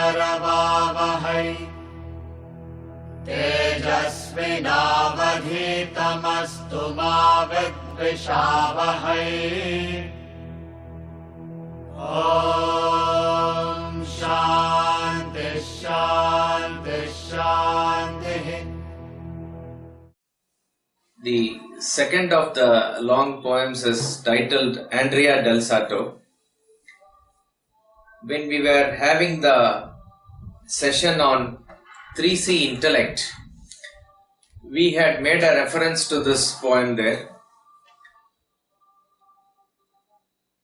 करवावहै तेजस्विनावधीतमस्तु मा विद्विषावहै। ॐ शान्ति शान्ति शान्तिः। The second of the long poems is titled Andrea Del Sarto. When we were having the session on 3C intellect, we had made a reference to this poem there.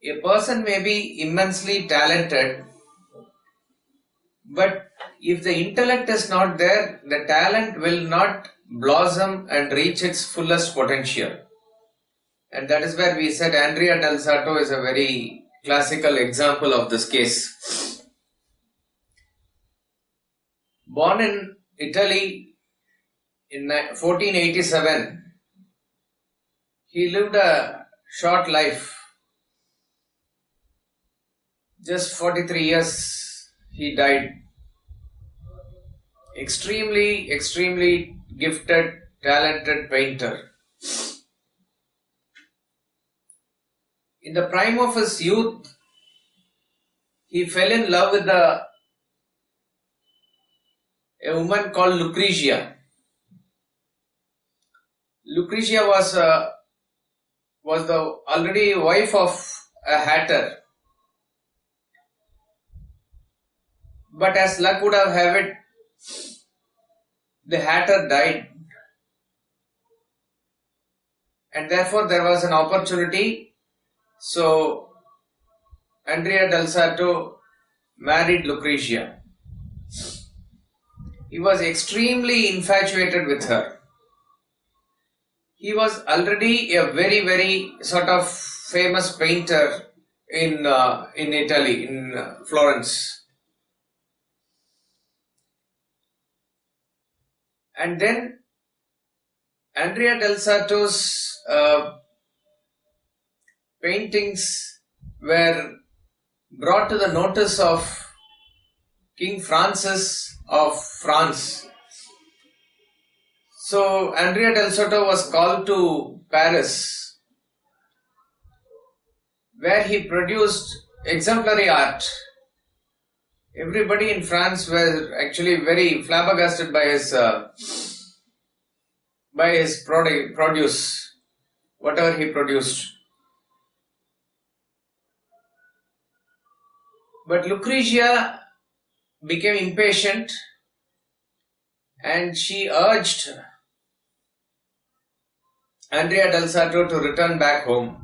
A person may be immensely talented, but if the intellect is not there, the talent will not blossom and reach its fullest potential. And that is where we said Andrea Del Sarto is a very classical example of this case. Born in Italy in 1487, he lived a short life. Just 43 years he died. Extremely gifted, talented painter. In the prime of his youth, he fell in love with a woman called Lucrezia. Lucrezia was the already wife of a hatter. But as luck would have it, the hatter died, and therefore there was an opportunity. So Andrea Del Sarto married Lucrezia. He was extremely infatuated with her. He was already a very sort of famous painter in Italy, in Florence. And then Andrea Del Sarto's paintings were brought to the notice of King Francis of France. So Andrea Del Sarto was called to Paris, where he produced exemplary art. Everybody in France were actually very flabbergasted by his produce, whatever he produced. But Lucrezia became impatient, and she urged Andrea Del Sarto to return back home.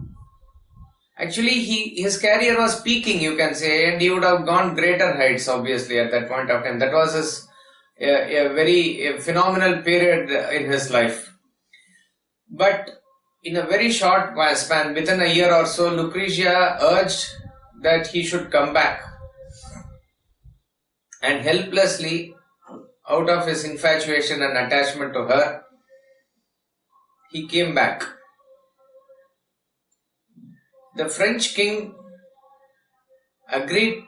Actually, his career was peaking, you can say, and he would have gone greater heights, obviously, at that point of time. That was a very phenomenal period in his life. But in a very short span, within a year or so, Lucrezia urged that he should come back. And helplessly, out of his infatuation and attachment to her, he came back. The French king agreed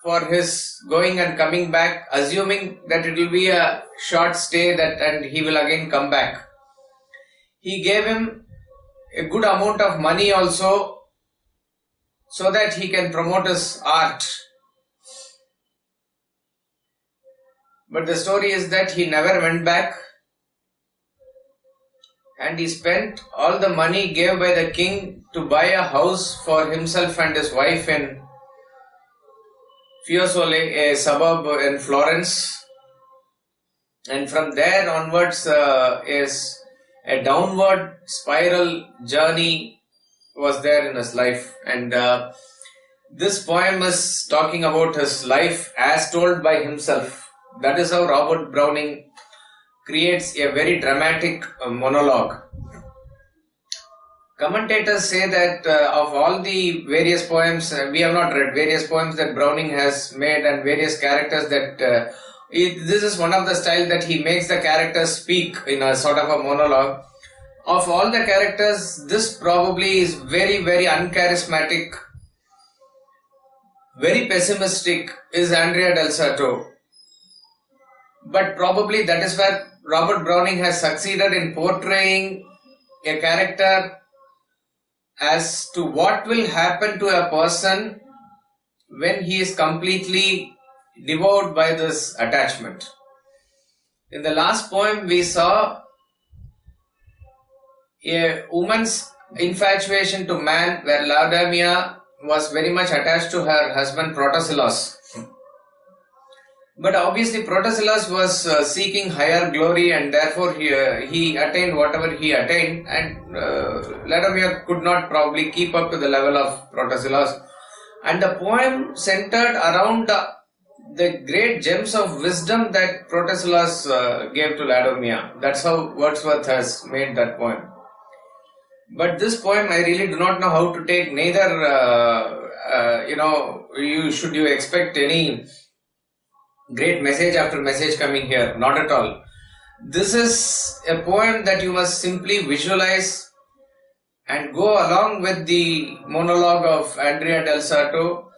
for his going and coming back, assuming that it will be a short stay and he will again come back. He gave him a good amount of money also, so that he can promote his art. But the story is that he never went back, and he spent all the money gave by the king to buy a house for himself and his wife in Fiesole, a suburb in Florence. And from there onwards is a downward spiral journey was there in his life. And this poem is talking about his life as told by himself. That is how Robert Browning creates a very dramatic monologue. Commentators say that of all the various poems, we have not read various poems that Browning has made and various characters that this is one of the styles that he makes the characters speak in a sort of a monologue. Of all the characters, this probably is very, very uncharismatic, very pessimistic is Andrea Del Sarto. But probably that is where Robert Browning has succeeded in portraying a character as to what will happen to a person when he is completely devoured by this attachment. In the last poem we saw a woman's infatuation to man, where Laodamia was very much attached to her husband Protesilaus. But obviously Protesilaus was seeking higher glory, and therefore he attained whatever he attained, and Laodamia could not probably keep up to the level of Protesilaus. And the poem centered around the great gems of wisdom that Protesilaus gave to Laodamia. That's how Wordsworth has made that poem. But this poem I really do not know how to take. Neither, should you expect any great message after message coming here. Not at all. This is a poem that you must simply visualize and go along with the monologue of Andrea Del Sarto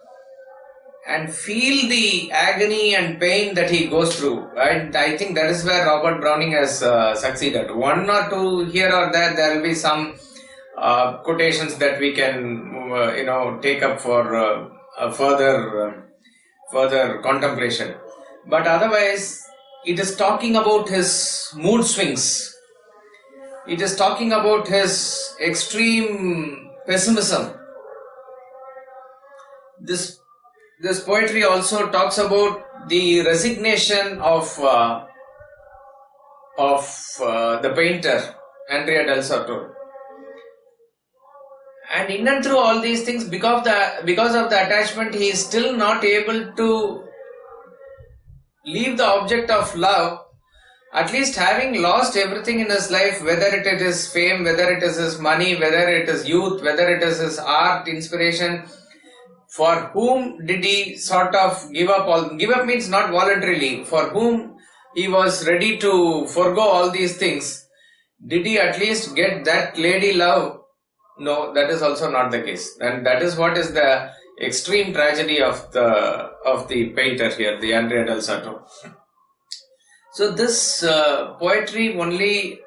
and feel the agony and pain that he goes through. And I think that is where Robert Browning has succeeded. One or two here or there will be some quotations that we can take up for further contemplation. But otherwise, it is talking about his mood swings. It is talking about his extreme pessimism. This poetry also talks about the resignation of the painter Andrea Del Sarto. And in and through all these things, because of the attachment, he is still not able to leave the object of love. At least having lost everything in his life, whether it is fame, whether it is his money, whether it is youth, whether it is his art, inspiration, for whom did he sort of give up all? Give up means not voluntarily. For whom he was ready to forgo all these things. Did he at least get that lady love? No, that is also not the case. And that is what is the extreme tragedy of the painter here, the Andrea Del Sarto. So this poetry only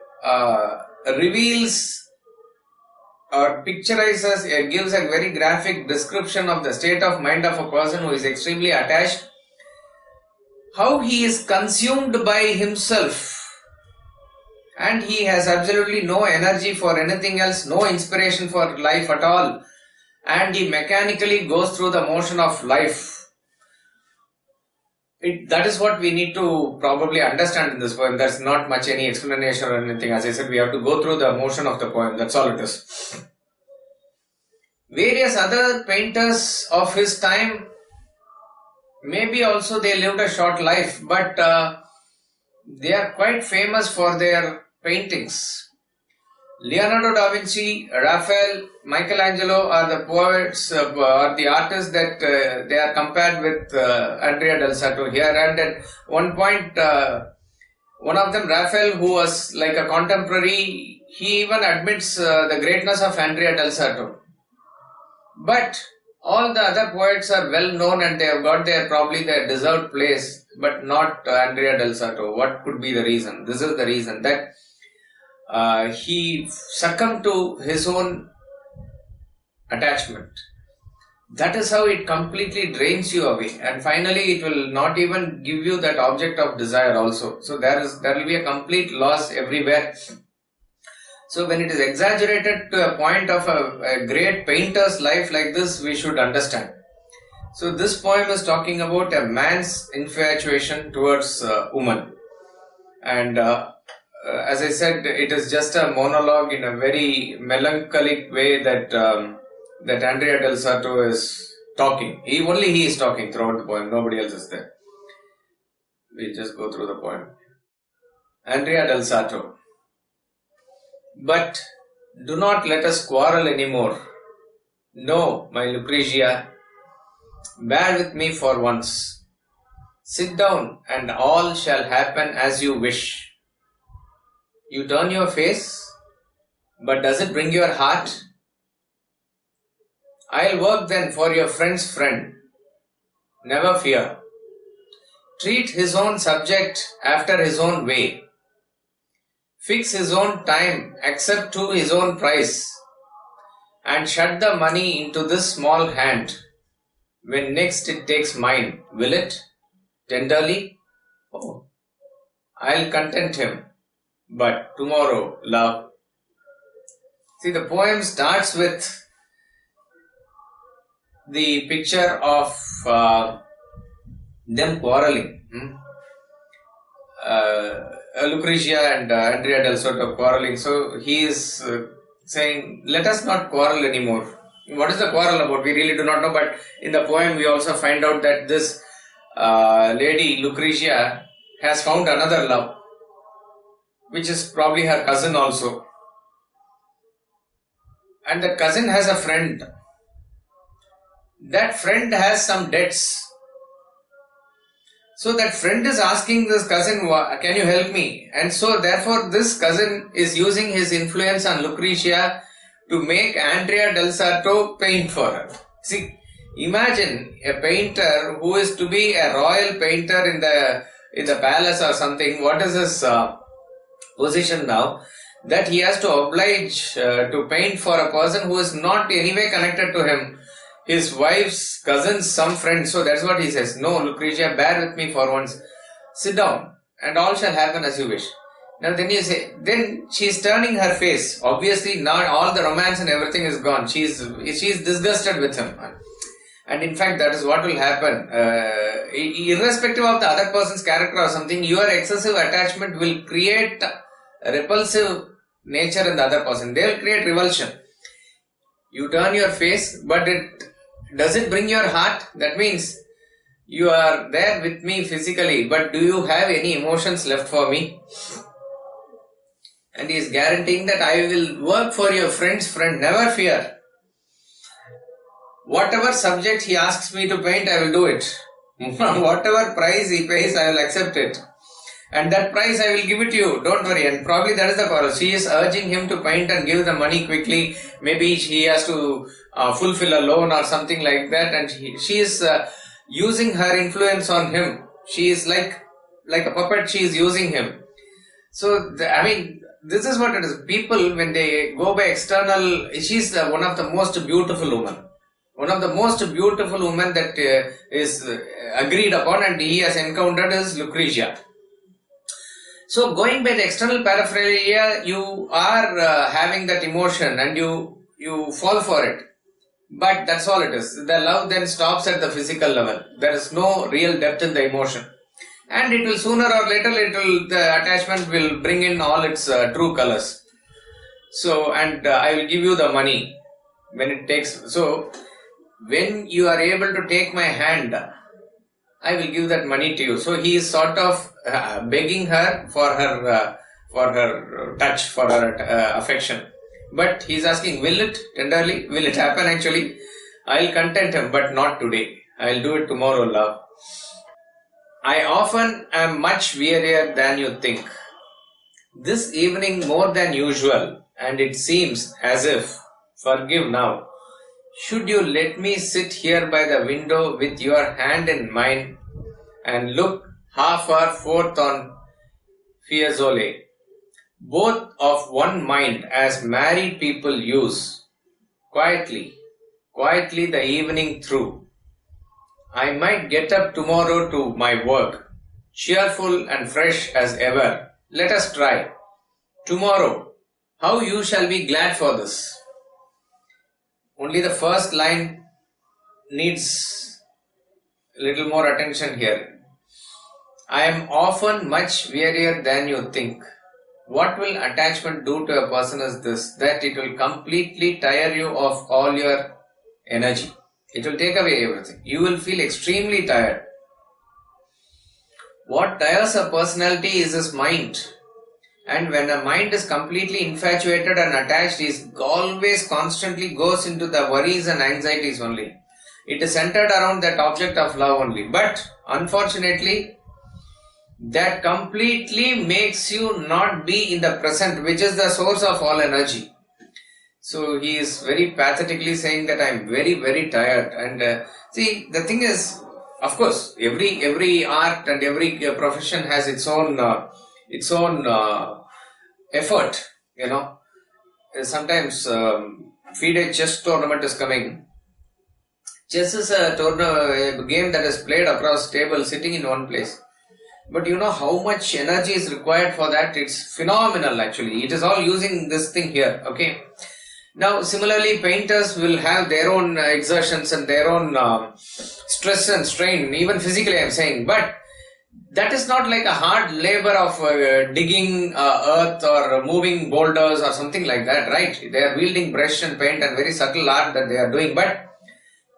reveals or picturizes, gives a very graphic description of the state of mind of a person who is extremely attached, how he is consumed by himself and he has absolutely no energy for anything else, no inspiration for life at all, and he mechanically goes through the motion of life. That is what we need to probably understand in this poem. There's not much any explanation or anything. As I said, we have to go through the motion of the poem. That's all it is. Various other painters of his time, maybe also they lived a short life, but they are quite famous for their paintings. Leonardo da Vinci, Rafael, Michaelangelo are the poets or the artists that they are compared with Andrea Del Sarto here. And at one point, one of them, Rafael, who was like a contemporary, he even admits the greatness of Andrea Del Sarto. But all the other poets are well known and they have got probably their deserved place, but not Andrea Del Sarto. What could be the reason? This is the reason, that he succumbed to his own attachment. That is how it completely drains you away, and finally it will not even give you that object of desire also. So there will be a complete loss everywhere. So when it is exaggerated to a point of a great painter's life like this, we should understand. So this poem is talking about a man's infatuation towards a woman, and as I said, it is just a monologue in a very melancholic way that Andrea Del Sarto is talking. Only he is talking throughout the poem. Nobody else is there. We'll just go through the poem. Andrea Del Sarto. But do not let us quarrel anymore. No, my Lucrezia, bear with me for once. Sit down and all shall happen as you wish. You turn your face, but does it bring your heart? I'll work then for your friend's friend. never fear. Treat his own subject after his own way. Fix his own time, accept to his own price, and shut the money into this small hand. When next it takes mine, will it? Tenderly? Oh, I'll content him. But tomorrow, love. See, the poem starts with the picture of them quarreling. Lucrezia and Andrea Del Sarto quarreling. So he is saying, let us not quarrel anymore. What is the quarrel about? We really do not know. But in the poem, we also find out that this lady, Lucrezia, has found another love, which is probably her cousin also. And that cousin has a friend. That friend has some debts. So that friend is asking this cousin, can you help me? And so therefore this cousin is using his influence on Lucrezia to make Andrea Del Sarto paint for her. See, imagine a painter who is to be a royal painter in the palace or something. What is his position now? That he has to oblige to paint for a person who is not anyway connected to him. His wife's cousin's some friend. So that's what he says. No, Lucrezia, bear with me for once. Sit down and all shall happen as you wish. Now then you say, then she's turning her face. Obviously not all the romance and everything is gone. She's disgusted with him. And in fact that is what will happen. Irrespective of the other person's character or something, your excessive attachment will create a repulsive nature in the other person. They will create revulsion. You turn your face, but does it bring your heart? That means you are there with me physically, but do you have any emotions left for me? And he is guaranteeing that I will work for your friend's friend, never fear. Whatever subject he asks me to paint, I will do it. Whatever price he pays, I will accept it. And that price I will give it to you, don't worry. And probably that is the quarrel. She is urging him to paint and give the money quickly. Maybe he has to fulfill a loan or something like that. And she is using her influence on him. She is like a puppet, she is using him. So, this is what it is. People, when they go by external, she is one of the most beautiful women. One of the most beautiful women that is agreed upon and he has encountered is Lucrezia. So going by the external paraphernalia, you are having that emotion and you fall for it. But that's all it is. The love then stops at the physical level. There is no real depth in the emotion. And it will sooner or later, the attachment will bring in all its true colors. So, and I will give you the money when it takes. So, when you are able to take my hand, I will give that money to you. So he is sort of begging her for her touch, for her affection. But he is asking, will it tenderly? Will it happen actually? I will content him, but not today. I will do it tomorrow, love. I often am much wearier than you think. This evening more than usual, and it seems as if, forgive now, should you let me sit here by the window with your hand in mine and look half hour forth on Fiesole, both of one mind as married people use, quietly the evening through. I might get up tomorrow to my work, cheerful and fresh as ever. Let us try. Tomorrow, how you shall be glad for this. Only the first line needs a little more attention here. I am often much wearier than you think. What will attachment do to a person is this, that it will completely tire you of all your energy. It will take away everything. You will feel extremely tired. What tires a personality is his mind. And when a mind is completely infatuated and attached, it always constantly goes into the worries and anxieties only. It is centered around that object of love only. But unfortunately, that completely makes you not be in the present, which is the source of all energy. So he is very pathetically saying that I am very, very tired. And see, the thing is, Of course, every art and every profession has its own effort. Sometimes FIDE chess tournament is coming. Chess is a game that is played across table, sitting in one place. But you know how much energy is required for that? It's phenomenal actually. It is all using this thing here. Okay. Now, similarly, painters will have their own exertions and their own stress and strain, even physically, I'm saying. But that is not like a hard labor of digging earth or moving boulders or something like that, right? They are wielding brush and paint and very subtle art that they are doing. But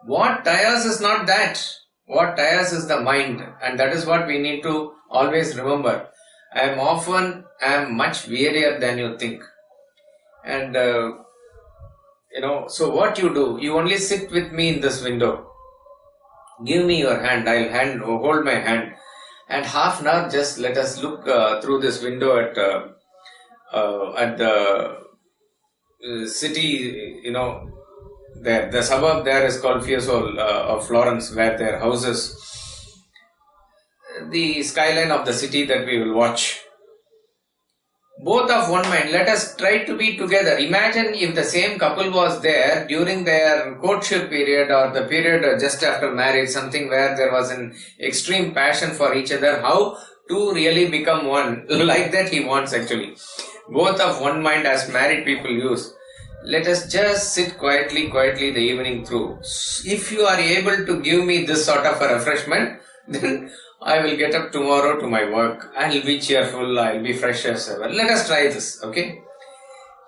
what tires is not that. What tires is the mind. And that is what we need to always remember. I am much wearier than you think. And so what you do, you only sit with me in this window. Give me your hand, I'll hold my hand. And half an hour, just let us look through this window at the city, there. The suburb there is called Fiesole of Florence, where their houses, the skyline of the city that we will watch. Both of one mind, let us try to be together. Imagine if the same couple was there during their courtship period or the period just after marriage, something where there was an extreme passion for each other, how to really become one. Like that he wants actually. Both of one mind as married people use. Let us just sit quietly the evening through. If you are able to give me this sort of a refreshment, then I will get up tomorrow to my work. I will be cheerful. I will be fresh as ever. Let us try this, okay?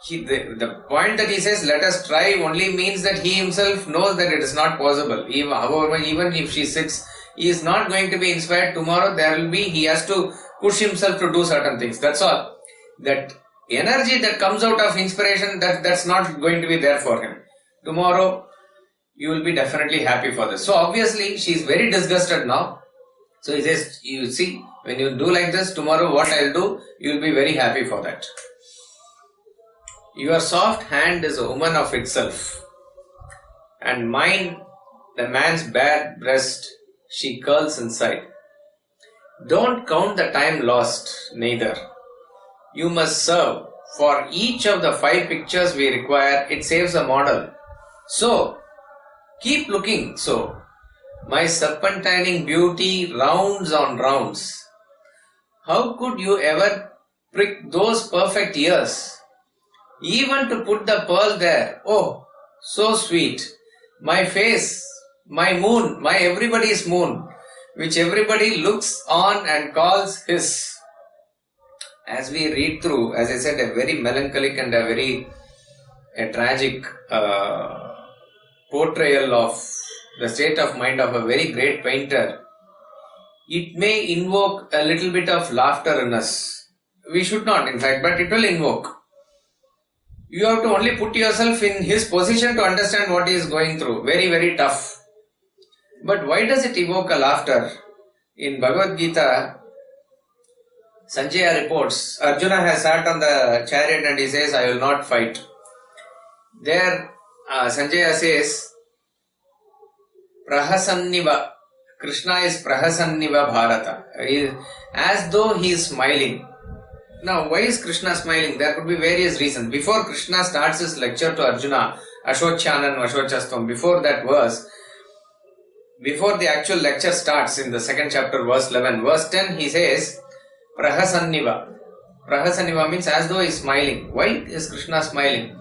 The point that he says, let us try, only means that he himself knows that it is not possible. Even if she sits, he is not going to be inspired tomorrow. He has to push himself to do certain things. That's all. That energy that comes out of inspiration, that's not going to be there for him. Tomorrow, you will be definitely happy for this. So obviously, she is very disgusted now. So he says, you see, when you do like this, tomorrow what I'll do, you will be very happy for that. Your soft hand is a woman of itself. And mine, the man's bare breast, she curls inside. Don't count the time lost, neither. You must serve. For each of the 5 pictures we require, it saves a model. So, keep looking. So, my serpentining beauty rounds on rounds. How could you ever prick those perfect ears? Even to put the pearl there. Oh, so sweet. My face, my moon, my everybody's moon, which everybody looks on and calls his. As we read through, as I said, a very melancholic and a tragic portrayal of the state of mind of a very great painter, it may invoke a little bit of laughter in us. We should not, in fact, but it will invoke. You have to only put yourself in his position to understand what he is going through. Very, very tough. But why does it evoke a laughter? In Bhagavad Gita, Sanjaya reports, Arjuna has sat on the chariot and he says, I will not fight. There, Sanjaya says, Prahasanniva. Krishna is Prahasanniva Bharata. As though he is smiling. Now, why is Krishna smiling? There could be various reasons. Before Krishna starts his lecture to Arjuna, Ashochanam Ashochastam, before that verse, before the actual lecture starts in the 2nd chapter, verse 11, verse 10, he says, Prahasanniva. Prahasanniva means as though he is smiling. Why is Krishna smiling?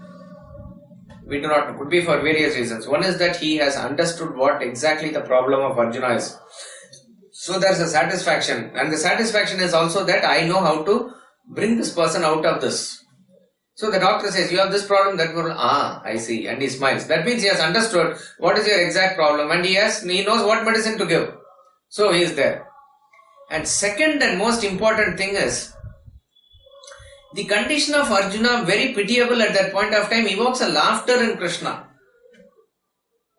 We do not know. Could be for various reasons. One is that he has understood what exactly the problem of Arjuna is. So there is a satisfaction. And the satisfaction is also that I know how to bring this person out of this. So the doctor says, you have this problem, that problem. Ah, I see. And he smiles. That means he has understood what is your exact problem. And he knows what medicine to give. So he is there. And second and most important thing is, the condition of Arjuna, very pitiable at that point of time, evokes a laughter in Krishna.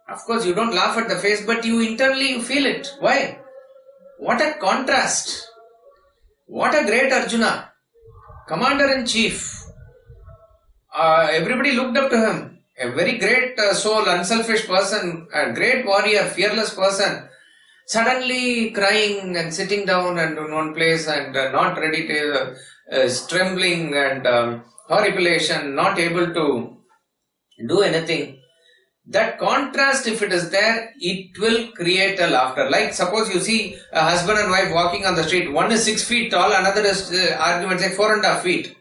Of course, you don't laugh at the face, but you internally feel it. Why? What a contrast. What a great Arjuna. Commander-in-chief. Everybody looked up to him. A very great soul, unselfish person, a great warrior, fearless person. suddenly crying and sitting down and in one place and not ready to, trembling and horripilation, not able to do anything. That contrast, if it is there, it will create a laughter. Like suppose you see a husband and wife walking on the street, one is 6 feet tall, another is argument say 4.5 feet.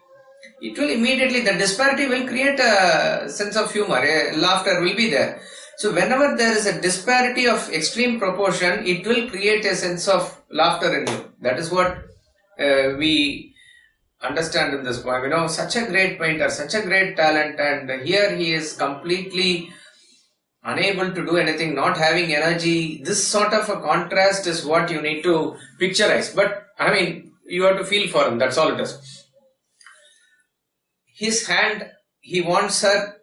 It will immediately, the disparity will create a sense of humor, a laughter will be there. So whenever there is a disparity of extreme proportion, it will create a sense of laughter in you. That is what we understand in this poem. You know, such a great painter, such a great talent, and here he is completely unable to do anything, not having energy. This sort of a contrast is what you need to picturize. But I mean, you have to feel for him, that's all it is. His hand, he wants her,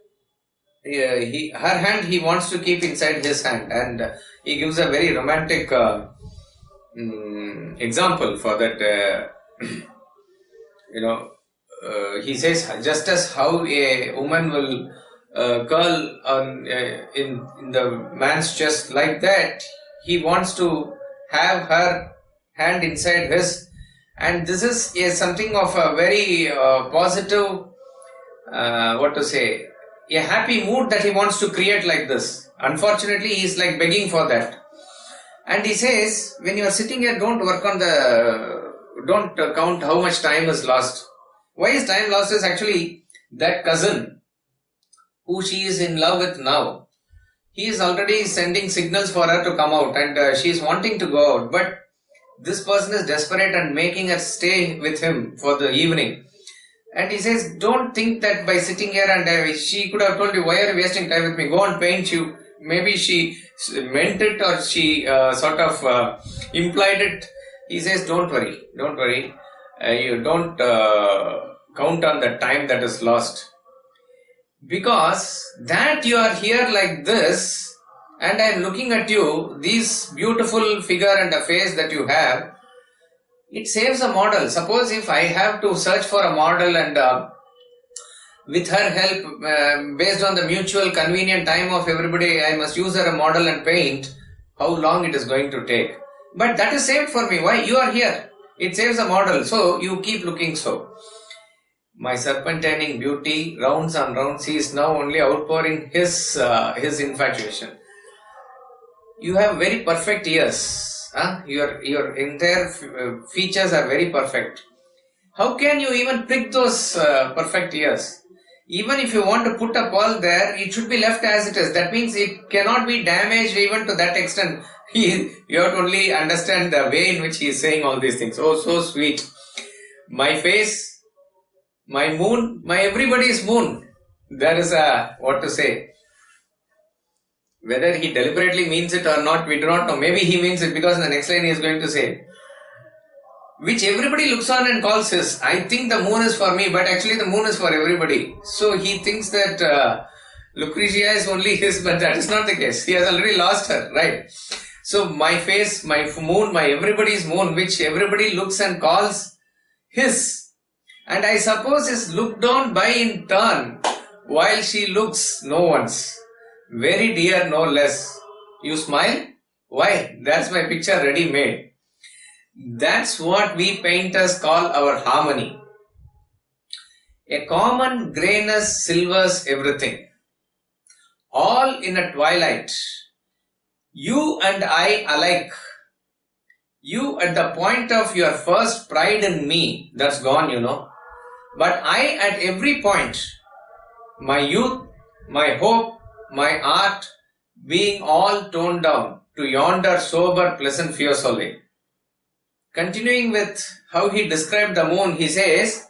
her hand he wants to keep inside his hand, and he gives a very romantic example for that. He says, just as how a woman will curl on, in the man's chest, like that, he wants to have her hand inside his, and this is something of a very positive, a happy mood that he wants to create like this. Unfortunately, he is like begging for that. And he says, when you are sitting here, don't count how much time is lost. Why is time lost? Is actually that cousin who she is in love with now. He is already sending signals for her to come out, and she is wanting to go out. But this person is desperate and making her stay with him for the evening. And he says, don't think that by sitting here, and she could have told you, why are you wasting time with me? Go and paint you. Maybe she meant it, or she sort of implied it. He says, don't worry. You don't count on the time that is lost. Because that you are here like this, and I am looking at you, this beautiful figure and a face that you have, it saves a model. Suppose if I have to search for a model, and with her help, based on the mutual convenient time of everybody, I must use her a model and paint, how long it is going to take. But that is saved for me. Why? You are here. It saves a model. So you keep looking so. My serpentining beauty, rounds on rounds, he is now only outpouring his infatuation. You have very perfect ears. Your entire features are very perfect. How can you even pick those perfect ears? Even if you want to put a pearl there, it should be left as it is. That means it cannot be damaged even to that extent. You have to only understand the way in which he is saying all these things. Oh, so sweet. My face, my moon, my everybody's moon. There is a, what to say. Whether he deliberately means it or not, we do not know. Maybe he means it, because in the next line he is going to say, which everybody looks on and calls his. I think the moon is for me, but actually the moon is for everybody. So he thinks that Lucrezia is only his, but that is not the case. He has already lost her, right? So my face, my moon, my everybody's moon, which everybody looks and calls his. And I suppose is looked on by in turn, while she looks no one's. Very dear, no less. You smile? Why? That's my picture ready made. That's what we painters call our harmony. A common greyness silvers everything. All in a twilight. You and I alike. You at the point of your first pride in me, that's gone, you know. But I at every point, my youth, my hope, my art, being all toned down to yonder sober pleasant Fiesole. Continuing with how he described the moon, he says,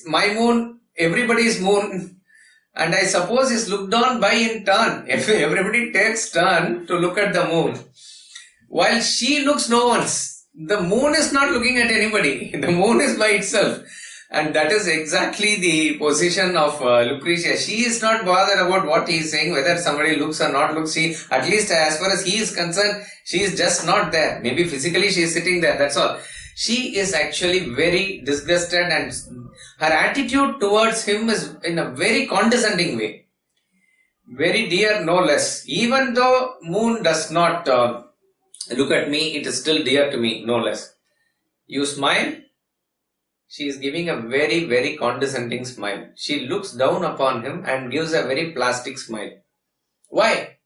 my moon, everybody's moon, and I suppose is looked on by in turn. Everybody takes turn to look at the moon. While she looks no one's. The moon is not looking at anybody. The moon is by itself. And that is exactly the position of Lucrezia. She is not bothered about what he is saying, whether somebody looks or not looks. She, at least as far as he is concerned, she is just not there. Maybe physically she is sitting there, that's all. She is actually very disgusted, and her attitude towards him is in a very condescending way. Very dear, no less. Even though moon does not Look at me, it is still dear to me, no less. You smile, she is giving a very, very condescending smile. She looks down upon him and gives a very plastic smile. Why?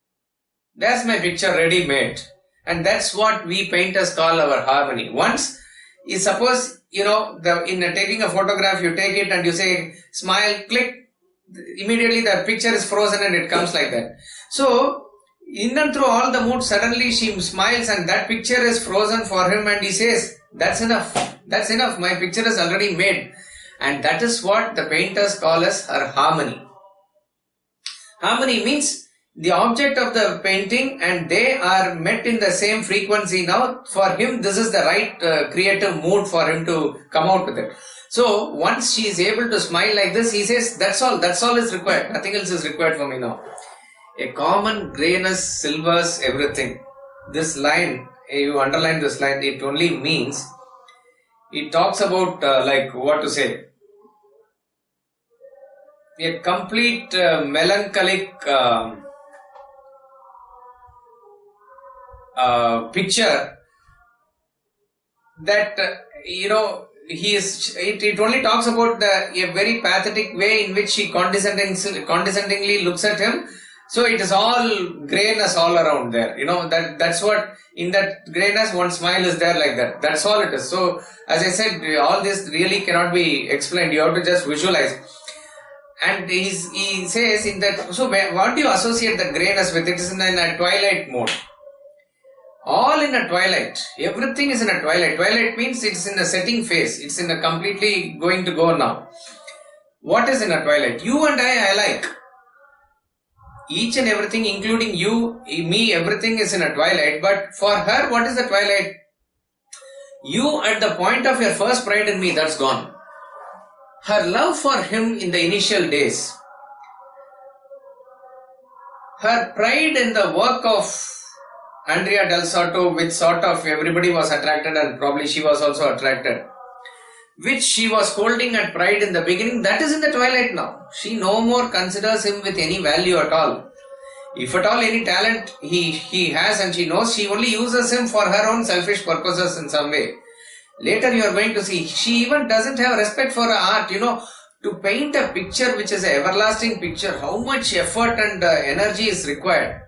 That's my picture ready made. And that's what we painters call our harmony. Once, you suppose, in taking a photograph, you take it and you say, smile, click, immediately the picture is frozen and it comes like that. So, in and through all the moods, suddenly she smiles and that picture is frozen for him and he says, that's enough, my picture is already made. And that is what the painters call as her harmony. Harmony means the object of the painting and they are met in the same frequency. Now for him this is the right creative mood for him to come out with it. So once she is able to smile like this, he says, that's all is required, nothing else is required for me now. A common greyness silvers everything. This line, you underline this line, it only means, it talks about a complete melancholic picture that it only talks about a very pathetic way in which she condescendingly looks at him. So it is all greyness all around there. That's what, in that greyness one smile is there like that. That's all it is. So as I said, all this really cannot be explained. You have to just visualize. And he says in that, so what do you associate the greyness with? It is in a twilight mode. All in a twilight. Everything is in a twilight. Twilight means it's in a setting phase. It's in a completely going to go now. What is in a twilight? You and I like. Each and everything, including you, me, everything is in a twilight. But for her, what is the twilight? You at the point of your first pride in me, that's gone. Her love for him in the initial days. Her pride in the work of Andrea Del Sarto, which sort of everybody was attracted and probably she was also attracted, which she was holding at pride in the beginning, that is in the twilight now. She no more considers him with any value at all. If at all any talent he has and she knows, she only uses him for her own selfish purposes in some way. Later you are going to see, she even doesn't have respect for art. To paint a picture which is an everlasting picture, how much effort and energy is required.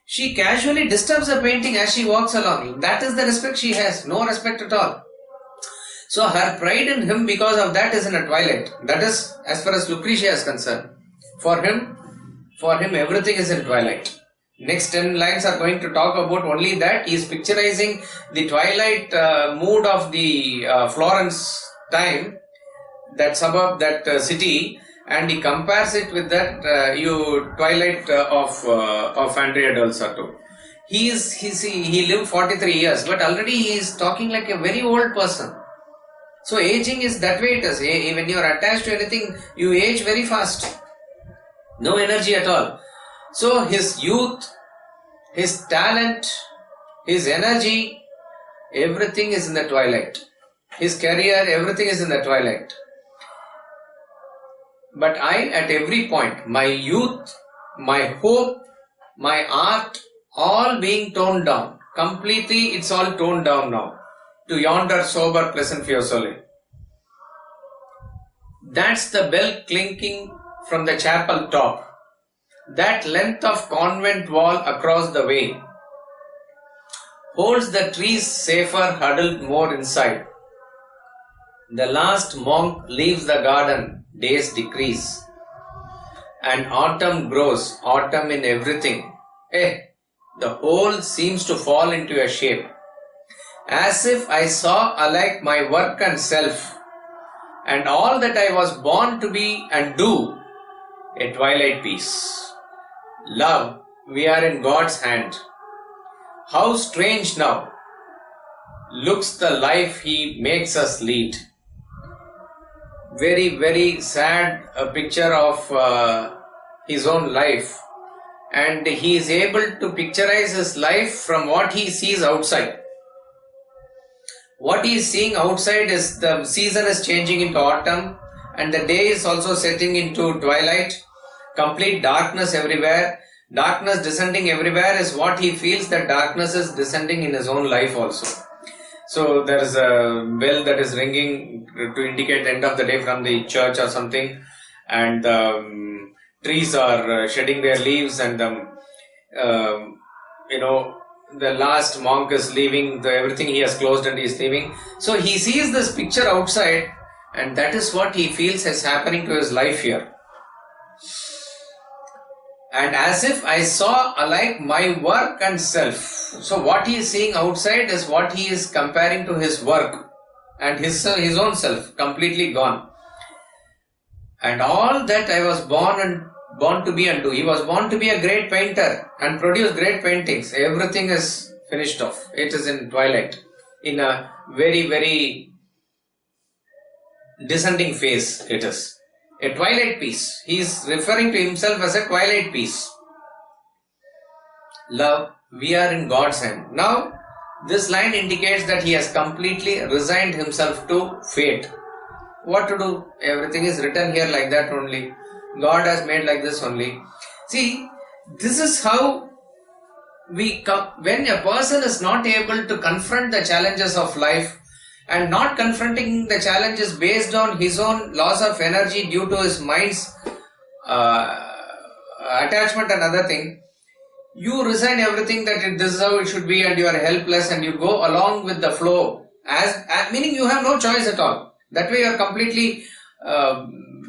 She casually disturbs the painting as she walks along. That is the respect she has. No respect at all. So her pride in him because of that is in a twilight. That is as far as Lucrezia is concerned. For him everything is in twilight. Next 10 lines are going to talk about only that. He is picturizing the twilight mood of the Florence time, that suburb, that city, and he compares it with that twilight of Andrea Del Sarto. He lived 43 years, but already he is talking like a very old person. So aging is that way it is. When you are attached to anything, you age very fast. No energy at all. So his youth, his talent, his energy, everything is in the twilight. His career, everything is in the twilight. But I, at every point, my youth, my hope, my art, all being toned down. Completely, it's all toned down now to yonder sober, pleasant Fiesole. That's the bell clinking from the chapel top. That length of convent wall across the way holds the trees safer huddled more inside. The last monk leaves the garden, days decrease, and autumn grows, autumn in everything. The whole seems to fall into a shape, as if I saw alike my work and self, and all that I was born to be and do, a Twilight-Piece. Love, we are in God's hand. How strange now looks the life He makes us lead. Very, very sad picture of his own life, and he is able to picturize his life from what he sees outside. What he is seeing outside is the season is changing into autumn and the day is also setting into twilight, complete darkness everywhere. darkness descending everywhere is what he feels that darkness is descending in his own life also. So there is a bell that is ringing to indicate the end of the day from the church or something, and trees are shedding their leaves, and the last monk is leaving, everything he has closed and he is leaving. So he sees this picture outside, and that is what he feels is happening to his life here. And as if I saw alike my work and self. So what he is seeing outside is what he is comparing to his work and his own self, completely gone. And all that I was born to be unto. He was born to be a great painter and produce great paintings. Everything is finished off. It is in twilight, in a very, very descending phase it is. A Twilight-Piece. He is referring to himself as a Twilight-Piece. Love, we are in God's hand. Now, this line indicates that he has completely resigned himself to fate. What to do? Everything is written here like that only. God has made like this only. See, this is how we come. When a person is not able to confront the challenges of life, and not confronting the challenges based on his own loss of energy due to his mind's attachment and other thing, you resign everything that this is how it should be, and you are helpless and you go along with the flow, meaning you have no choice at all. That way you are completely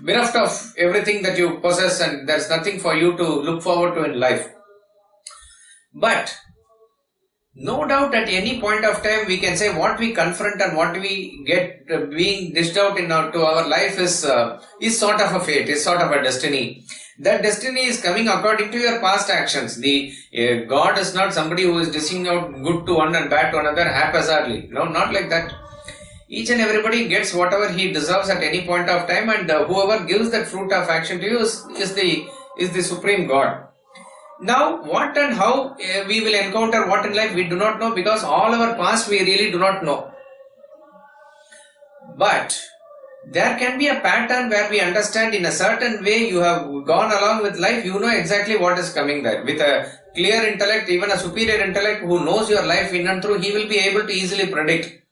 bereft of everything that you possess, and there is nothing for you to look forward to in life. But no doubt at any point of time we can say what we confront and what we get being dished out to our life is sort of a fate, is sort of a destiny. That destiny is coming according to your past actions. God is not somebody who is dishing out good to one and bad to another haphazardly. No, not like that. Each and everybody gets whatever he deserves at any point of time, and whoever gives that fruit of action to you is the supreme God. Now, what and how we will encounter what in life we do not know, because all our past we really do not know. But there can be a pattern where we understand in a certain way you have gone along with life, you know exactly what is coming there. With a clear intellect, even a superior intellect who knows your life in and through, he will be able to easily predict.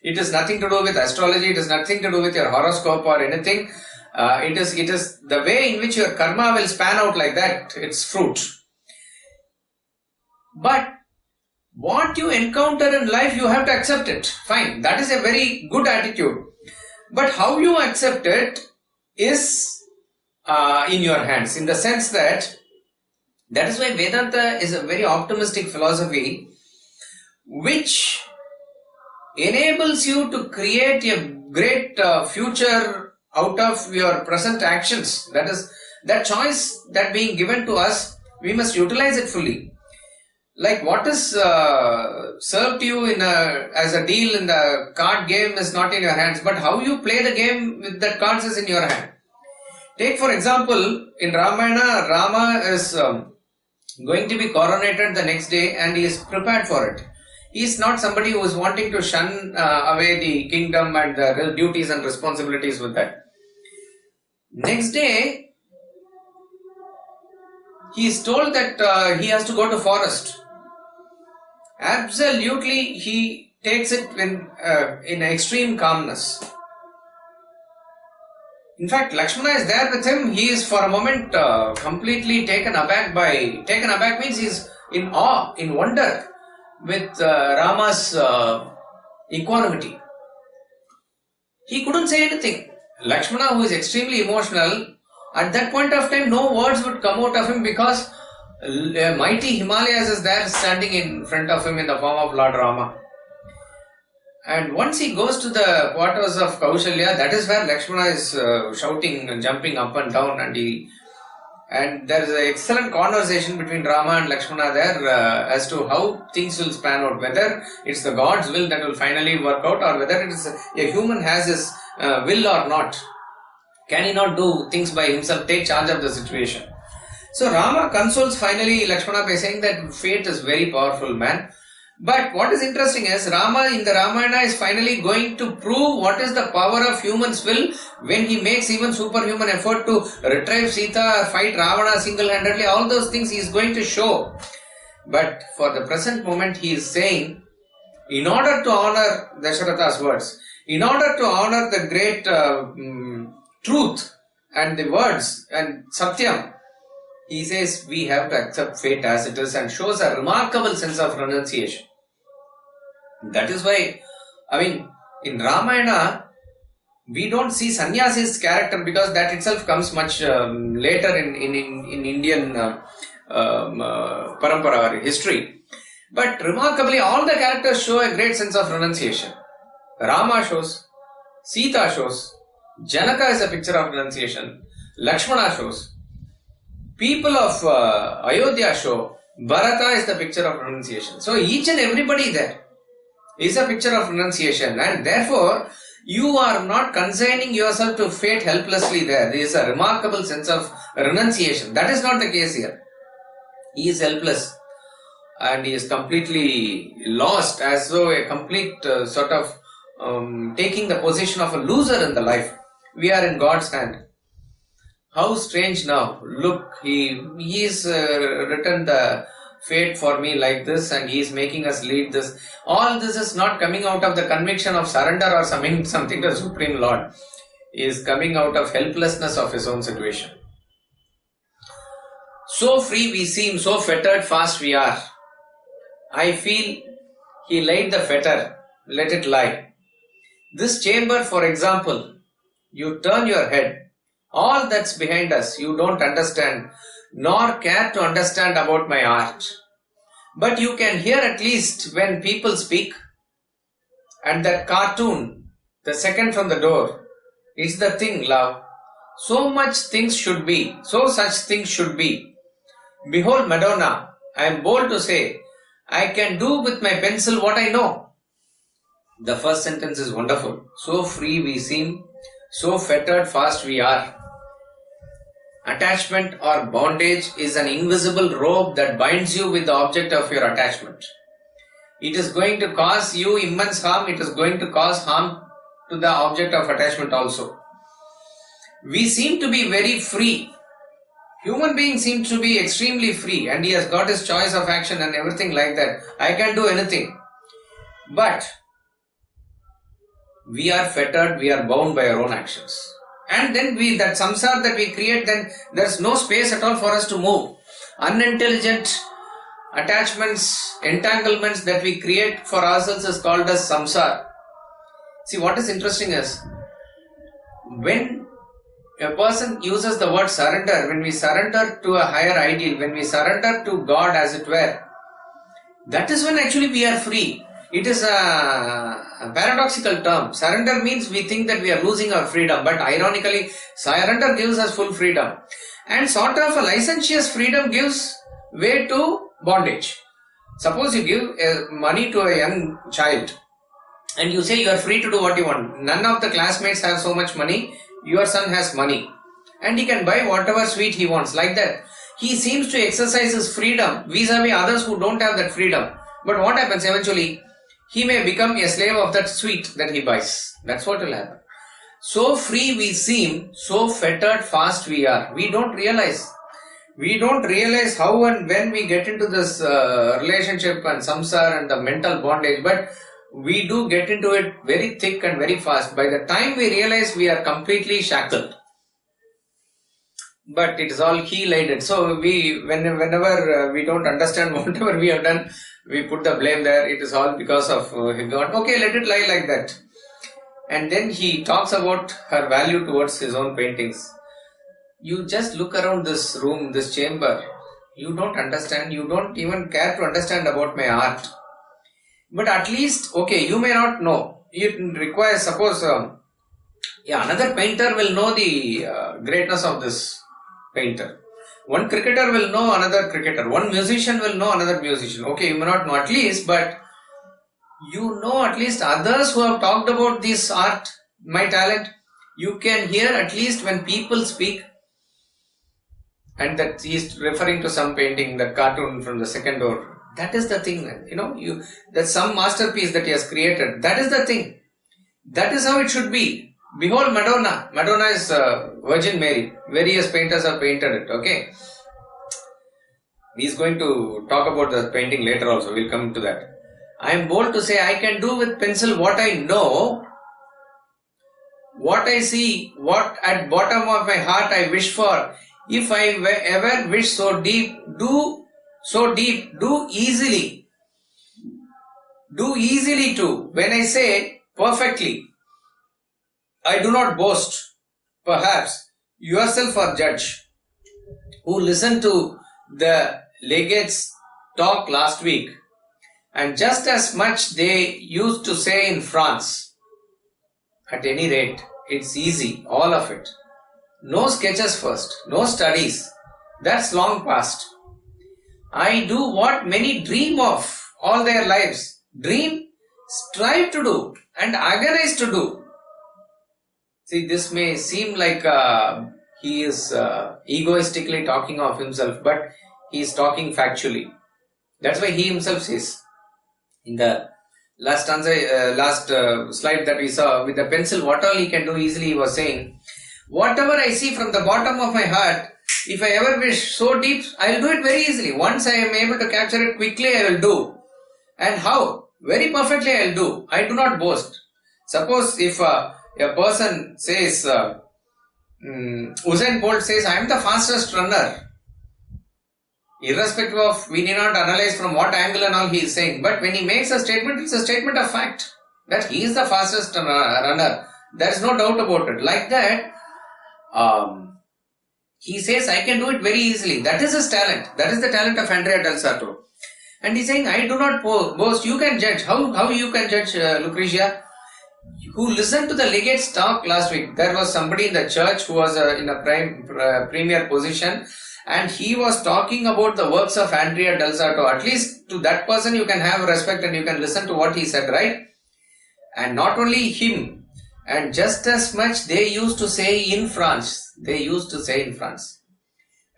It is nothing to do with astrology, it is nothing to do with your horoscope or anything. It is the way in which your karma will span out like that, its fruit. But what you encounter in life, you have to accept it. Fine, that is a very good attitude. But how you accept it is in your hands, in the sense that is why Vedanta is a very optimistic philosophy which enables you to create a great future out of your present actions. That is, that choice that being given to us, we must utilize it fully. Like what is served to you as a deal in the card game is not in your hands, but how you play the game with that cards is in your hand. Take for example, in Ramayana, Rama is going to be coronated the next day and he is prepared for it. He is not somebody who is wanting to shun away the kingdom and the duties and responsibilities with that. Next day, he is told that he has to go to forest. Absolutely, he takes it in extreme calmness. In fact, Lakshmana is there with him. He is for a moment completely taken aback means he is in awe, in wonder with Rama's equanimity. He couldn't say anything. Lakshmana, who is extremely emotional, at that point of time no words would come out of him, because mighty Himalayas is there standing in front of him in the form of Lord Rama. And once he goes to the quarters of Kaushalya, that is where Lakshmana is shouting and jumping up and down, and there is an excellent conversation between Rama and Lakshmana there as to how things will span out, whether it's the God's will that will finally work out, or whether it is a human has his will or not. Can he not do things by himself, take charge of the situation? So Rama consoles finally Lakshmana by saying that fate is very powerful, man. But what is interesting is Rama in the Ramayana is finally going to prove what is the power of human's will when he makes even superhuman effort to retrieve Sita, fight Ravana single-handedly. All those things he is going to show. But for the present moment he is saying, in order to honor Dasharatha's words, in order to honor the great truth and the words and Satyam, he says we have to accept fate as it is and shows a remarkable sense of renunciation. That is why, in Ramayana, we don't see sannyasi's character because that itself comes much later in Indian parampara or history. But remarkably, all the characters show a great sense of renunciation. Rama shows, Sita shows, Janaka is a picture of renunciation, Lakshmana shows, people of Ayodhya show, Bharata is the picture of renunciation. So each and everybody there is a picture of renunciation, and therefore you are not consigning yourself to fate helplessly there. There is a remarkable sense of renunciation. That is not the case here. He is helpless and he is completely lost, as though a complete taking the position of a loser in the life. We are in God's hand. How strange now. Look, he is written the fate for me like this and he is making us lead this. All this is not coming out of the conviction of surrender or something to the Supreme Lord. He is coming out of helplessness of his own situation. So free we seem, so fettered fast we are. I feel he laid the fetter, let it lie. This chamber, for example, you turn your head, all that's behind us you don't understand, nor care to understand about my art. But you can hear at least when people speak. And that cartoon, the second from the door, is the thing, love. So much things should be, so such things should be. Behold Madonna, I am bold to say, I can do with my pencil what I know. The first sentence is wonderful. So free we seem, so fettered fast we are. Attachment or bondage is an invisible rope that binds you with the object of your attachment. It is going to cause you immense harm. It is going to cause harm to the object of attachment also. We seem to be very free. Human being seems to be extremely free and he has got his choice of action and everything like that. I can do anything. But we are fettered, we are bound by our own actions. And then that samsara that we create, then there's no space at all for us to move. Unintelligent attachments, entanglements that we create for ourselves is called as samsara. See, what is interesting is, when a person uses the word surrender, when we surrender to a higher ideal, when we surrender to God as it were, that is when actually we are free. It is a paradoxical term. Surrender means we think that we are losing our freedom, but ironically, surrender gives us full freedom. And sort of a licentious freedom gives way to bondage. Suppose you give money to a young child and you say you are free to do what you want. None of the classmates have so much money. Your son has money and he can buy whatever sweet he wants. Like that, he seems to exercise his freedom vis-a-vis others who don't have that freedom. But what happens eventually? He may become a slave of that sweet that he buys. That's what will happen. So free we seem, so fettered fast we are. We don't realize. We don't realize how and when we get into this relationship and samsara and the mental bondage. But we do get into it very thick and very fast. By the time we realize, we are completely shackled. But it is all key-laden. So whenever we don't understand whatever we have done, we put the blame there. It is all because of God. Okay, let it lie like that. And then he talks about her value towards his own paintings. You just look around this room, this chamber. You don't understand. You don't even care to understand about my art. But at least, okay, you may not know. It requires, suppose, another painter will know the greatness of this painter. One cricketer will know another cricketer. One musician will know another musician. Okay, you may not know at least, but you know at least others who have talked about this art, my talent. You can hear at least when people speak. And that he is referring to some painting, the cartoon from the second door. That is the thing, that some masterpiece that he has created. That is the thing. That is how it should be. Behold Madonna. Madonna is Virgin Mary. Various painters have painted it. Okay. He's going to talk about the painting later also. We'll come to that. I am bold to say I can do with pencil what I know, what I see, what at bottom of my heart I wish for. If I ever wish so deep, do easily. Do easily too. When I say perfectly, I do not boast. Perhaps yourself are judge, who listened to the legates talk last week, and just as much they used to say in France. At any rate, it's easy, all of it. No sketches first, no studies. That's long past. I do what many dream of all their lives. Dream, strive to do, and agonize to do. See, this may seem like he is egoistically talking of himself, but he is talking factually. That's why he himself says, in the last slide that we saw, with the pencil, what all he can do easily, he was saying, whatever I see from the bottom of my heart, if I ever wish so deep, I will do it very easily. Once I am able to capture it quickly, I will do. And how? Very perfectly I will do. I do not boast. Suppose if a person says, Usain Bolt says, I am the fastest runner. Irrespective of, we need not analyze from what angle and all he is saying. But when he makes a statement, it's a statement of fact. That he is the fastest runner. There is no doubt about it. Like that, he says, I can do it very easily. That is his talent. That is the talent of Andrea Del Sarto. And he's saying, I do not boast. You can judge. How you can judge, Lucrezia? Who listened to the legate's talk last week. There was somebody in the church who was in a premier position, and he was talking about the works of Andrea Del Sarto. At least to that person you can have respect and you can listen to what he said, right? And not only him, and just as much they used to say in France.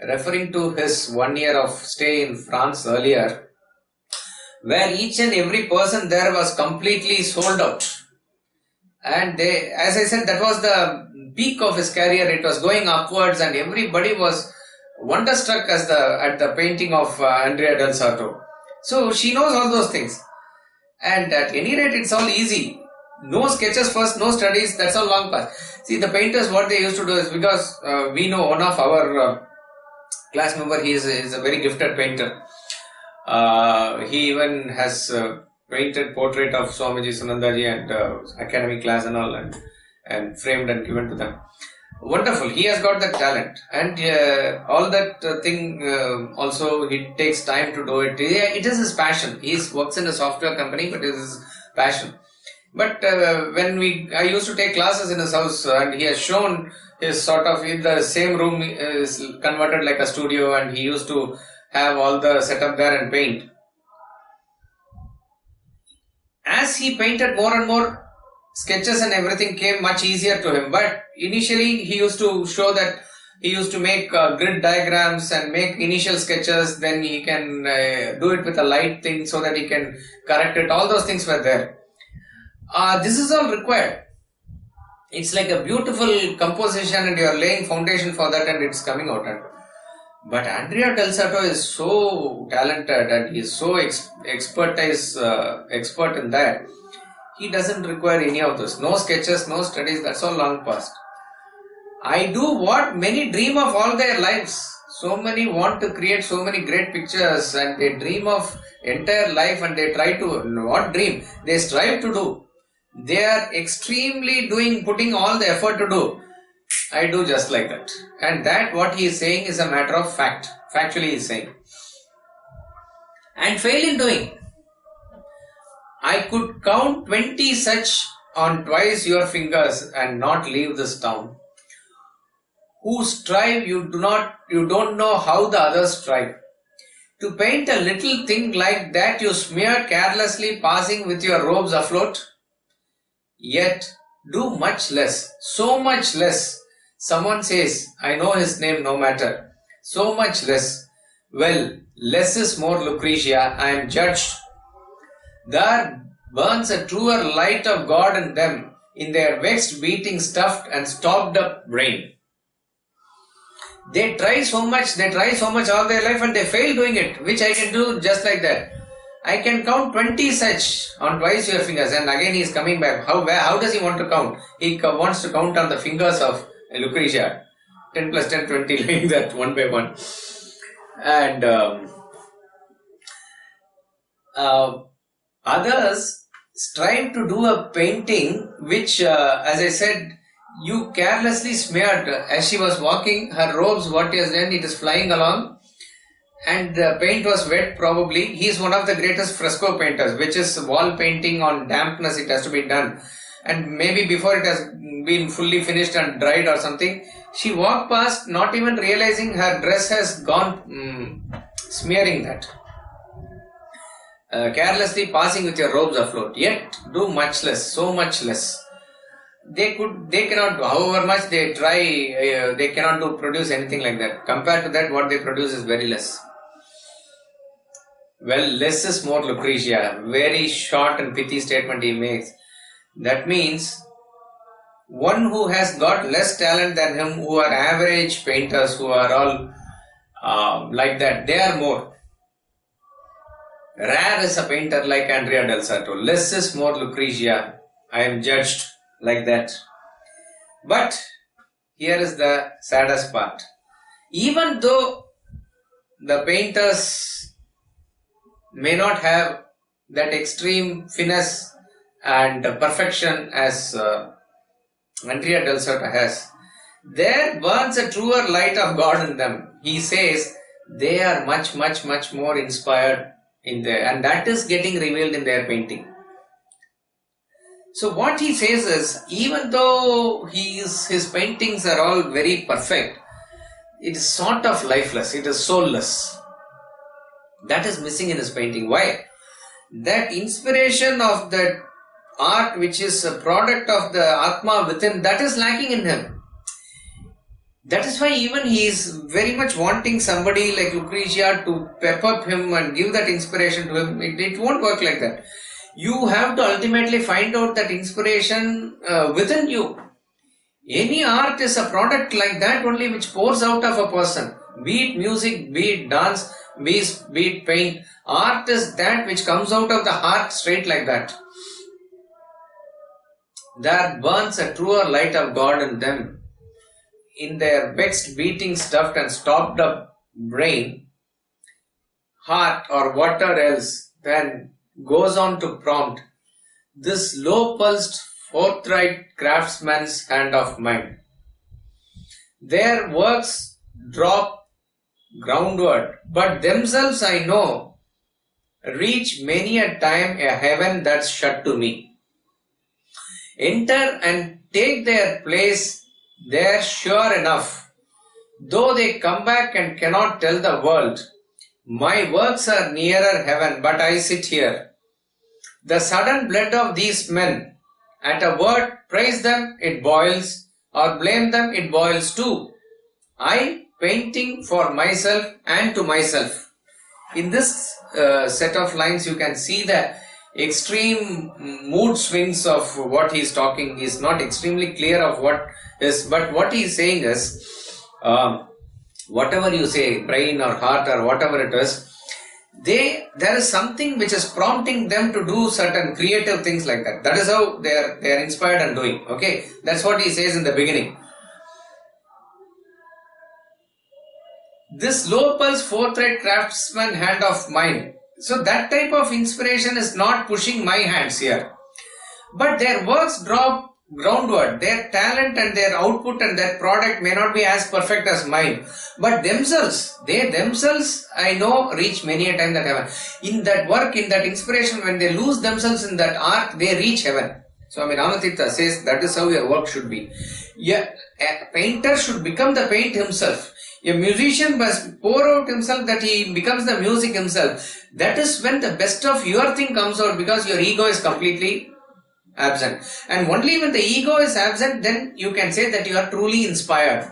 Referring to his 1 year of stay in France earlier, where each and every person there was completely sold out. And they, as I said, that was the peak of his career. It was going upwards and everybody was wonderstruck at the painting of Andrea Del Sarto. So she knows all those things. And at any rate, it's all easy. No sketches first, no studies, that's all long past. See, the painters, what they used to do is, because we know one of our class member, he is a very gifted painter. He even has painted portrait of Swamiji Sunandaji and academic class and all, and framed and given to them. Wonderful. He has got that talent, and all that thing also it takes time to do it. It is his passion. He works in a software company, but it is his passion. But when I used to take classes in his house, and he has shown his sort of, in the same room is converted like a studio, and he used to have all the setup there and paint. As he painted more and more, sketches and everything came much easier to him. But initially he used to show that he used to make grid diagrams and make initial sketches. Then he can do it with a light thing so that he can correct it. All those things were there. This is all required. It's like a beautiful composition and you are laying foundation for that and it's coming out. But Andrea Del Sarto is so talented and he is so expert in that. He doesn't require any of this. No sketches, no studies, that's all long past. I do what many dream of all their lives. So many want to create so many great pictures and they dream of entire life and they try to, not dream, they strive to do. They are extremely putting all the effort to do. I do just like that. And that what he is saying is a matter of fact. Factually he is saying. And fail in doing. I could count 20 such on twice your fingers and not leave this town. Who strive, you don't know how the others strive. To paint a little thing like that you smear carelessly passing with your robes afloat. Yet do much less, so much less. Someone says, I know his name no matter. So much less. Well, less is more, Lucrezia. I am judged. There burns a truer light of God in them, in their vexed, beating, stuffed and stopped up brain. They try so much all their life and they fail doing it, which I can do just like that. I can count 20 such on twice your fingers, and again he is coming back. How does he want to count? He wants to count on the fingers of Lucrezia. 10 plus 10, 20, like that, one by one. And others strive to do a painting which, as I said, you carelessly smeared. As she was walking, her robes, what he has done, it is flying along, and the paint was wet probably. He is one of the greatest fresco painters, which is wall painting on dampness. It has to be done, and maybe before it has been fully finished and dried or something, she walked past, not even realizing her dress has gone smearing that. Carelessly passing with your robes afloat, yet do much less, so much less. They cannot, however much they try, they cannot produce anything like that. Compared to that, what they produce is very less. Well, less is more, Lucrezia. Very short and pithy statement he makes. That means one who has got less talent than him, who are average painters, who are all like that, they are more. Rare is a painter like Andrea Del Sarto. Less is more, Lucrezia. I am judged like that. But here is the saddest part. Even though the painters may not have that extreme finesse and perfection as Andrea Del Sarto has, there burns a truer light of God in them. He says they are much more inspired in there, and that is getting revealed in their painting. So what he says is, even though his paintings are all very perfect, it is sort of lifeless, it is soulless. That is missing in his painting. Why? That inspiration of that art, which is a product of the Atma within, that is lacking in him. That is why even he is very much wanting somebody like Lucrezia to pep up him and give that inspiration to him. It won't work like that. You have to ultimately find out that inspiration within you. Any art is a product like that only, which pours out of a person. Be it music, be it dance, be it paint. Art is that which comes out of the heart straight like that. There burns a truer light of God in them. In their vexed, beating, stuffed and stopped up brain, heart or whatever else, then goes on to prompt this low-pulsed, forthright craftsman's hand of mind. Their works drop groundward, but themselves, I know, reach many a time a heaven that's shut to me. Enter and take their place there sure enough, though they come back and cannot tell the world, my works are nearer heaven, but I sit here. The sudden blood of these men, at a word, praise them, it boils, or blame them, it boils too. I painting for myself and to myself. In this set of lines, you can see the extreme mood swings of what he is talking. He is not extremely clear of what is, but what he is saying is, whatever you say, brain or heart or whatever it is, there is something which is prompting them to do certain creative things like that. That is how they are inspired and doing. Okay, that's what he says in the beginning. This low pulse forthright craftsman hand of mine. So that type of inspiration is not pushing my hands here. But their works drop groundward. Their talent and their output and their product may not be as perfect as mine. But they themselves, I know, reach many a time that heaven. In that work, in that inspiration, when they lose themselves in that art, they reach heaven. Swami Ramatita says that is how your work should be. Yeah, a painter should become the paint himself. A musician must pour out himself that he becomes the music himself. That is when the best of your thing comes out, because your ego is completely absent. And only when the ego is absent, then you can say that you are truly inspired.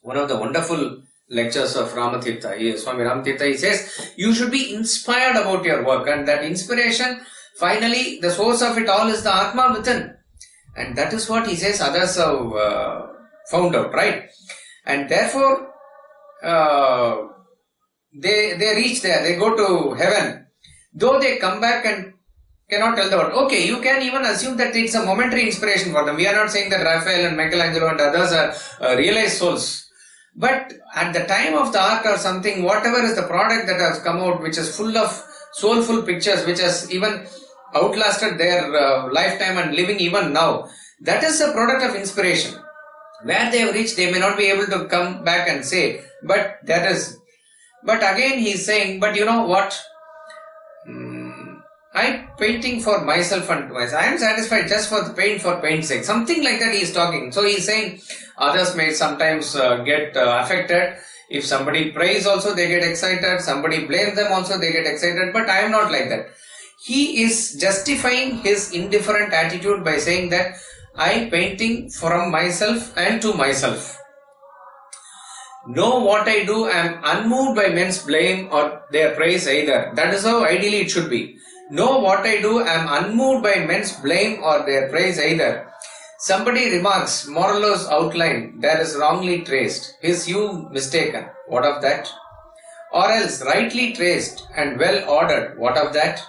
One of the wonderful lectures of Ramatirtha, Swami Ramatirtha, he says, you should be inspired about your work, and that inspiration, finally, the source of it all is the Atma within. And that is what he says others have found out, right? And therefore, they reach there, they go to heaven. Though they come back and cannot tell the world. Okay, you can even assume that it's a momentary inspiration for them. We are not saying that Rafael and Michaelangelo and others are realized souls. But at the time of the art or something, whatever is the product that has come out, which is full of soulful pictures, which has even outlasted their lifetime and living even now, that is a product of inspiration. Where they have reached, they may not be able to come back and say, but that is. But again he is saying, but you know what? I'm painting for myself and myself. I am satisfied just for the paint for paint's sake. Something like that he is talking. So he is saying others may sometimes get affected. If somebody praise also they get excited. Somebody blames them also they get excited. But I am not like that. He is justifying his indifferent attitude by saying that I am painting from myself and to myself. Know what I do, I am unmoved by men's blame or their praise either. That is how ideally it should be. Know what I do, I am unmoved by men's blame or their praise either. Somebody remarks, Morello's outline, there is wrongly traced, his hue mistaken, what of that? Or else rightly traced and well ordered, what of that?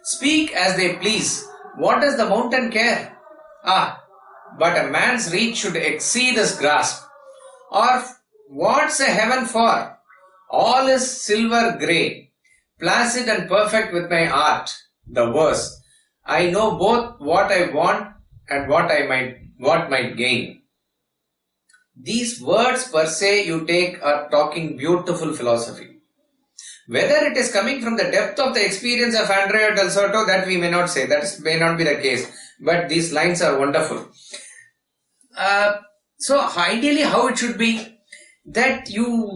Speak as they please, what does the mountain care? Ah, but a man's reach should exceed his grasp. Or what's a heaven for? All is silver grey, placid and perfect with my art, the verse. I know both what I want and what might gain. These words per se you take are talking beautiful philosophy. Whether it is coming from the depth of the experience of Andrea Del Sarto, that we may not say, that may not be the case. But these lines are wonderful. So ideally how it should be, that you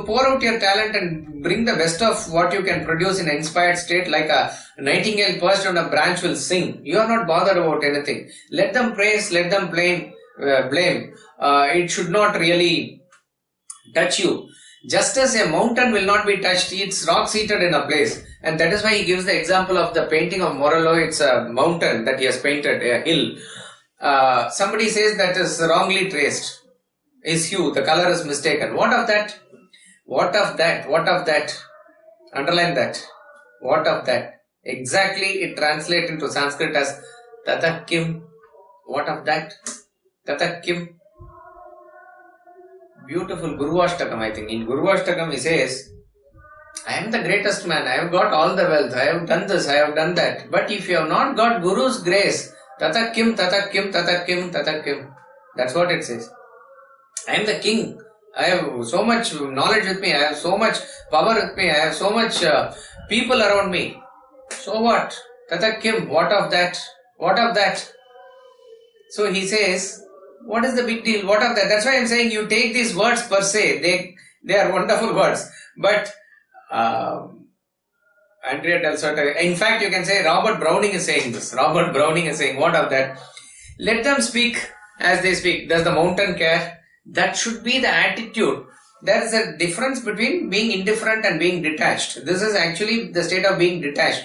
pour out your talent and bring the best of what you can produce in an inspired state, like a nightingale perched on a branch will sing. You are not bothered about anything. Let them praise, let them blame. It should not really touch you. Just as a mountain will not be touched, it's rock seated in a place. And that is why he gives the example of the painting of Morello. It's a mountain that he has painted, a hill. Somebody says that is wrongly traced. His hue, the color is mistaken. What of that? What of that? What of that? Underline that. What of that? Exactly it translates into Sanskrit as Tata Kim. What of that? Tata Kim. Beautiful Guru Ashtakam, I think. In Guru Ashtakam he says, I am the greatest man. I have got all the wealth. I have done this. I have done that. But if you have not got Guru's grace, Tata Kim, Tata Kim, Tata Kim, Tata Kim. That's what it says. I am the king. I have so much knowledge with me. I have so much power with me. I have so much people around me. So what? Tata Kim, what of that? What of that? So he says, what is the big deal? What of that? That's why I am saying you take these words per se. They are wonderful words. But Andrea Del Sarto, in fact you can say Robert Browning is saying this. Robert Browning is saying, what of that? Let them speak as they speak. Does the mountain care? That should be the attitude. There is a difference between being indifferent and being detached. This is actually the state of being detached.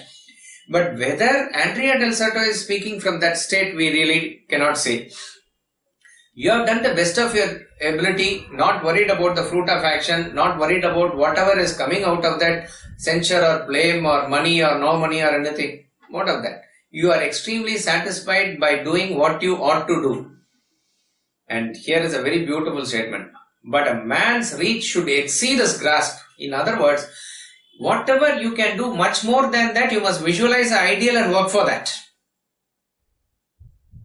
But whether Andrea Del Sarto is speaking from that state, we really cannot say. You have done the best of your ability, not worried about the fruit of action, not worried about whatever is coming out of that censure or blame or money or no money or anything. What of that? You are extremely satisfied by doing what you ought to do. And here is a very beautiful statement. But a man's reach should exceed his grasp. In other words, whatever you can do much more than that, you must visualize an ideal and work for that.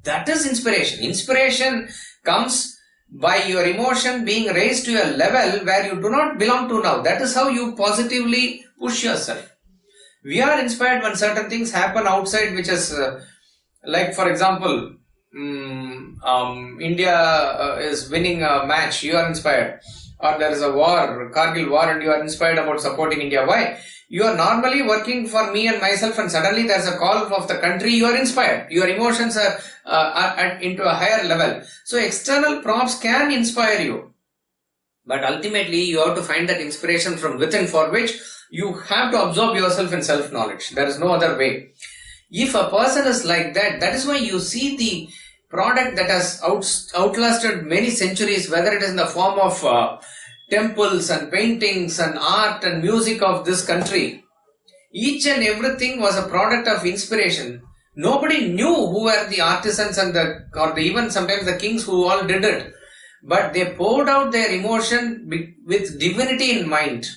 That is inspiration. Inspiration comes by your emotion being raised to a level where you do not belong to now. That is how you positively push yourself. We are inspired when certain things happen outside, which is like, for example, India is winning a match, you are inspired. Or there is a war, Kargil war, and you are inspired about supporting India. Why? You are normally working for me and myself, and suddenly there is a call of the country, you are inspired. Your emotions are into a higher level. So external prompts can inspire you. But ultimately, you have to find that inspiration from within, for which you have to absorb yourself in self-knowledge. There is no other way. If a person is like that, that is why you see the product that has outlasted many centuries, whether it is in the form of temples and paintings and art and music of this country. Each and everything was a product of inspiration. Nobody knew who were the artisans and even sometimes the kings who all did it. But they poured out their emotion with divinity in mind.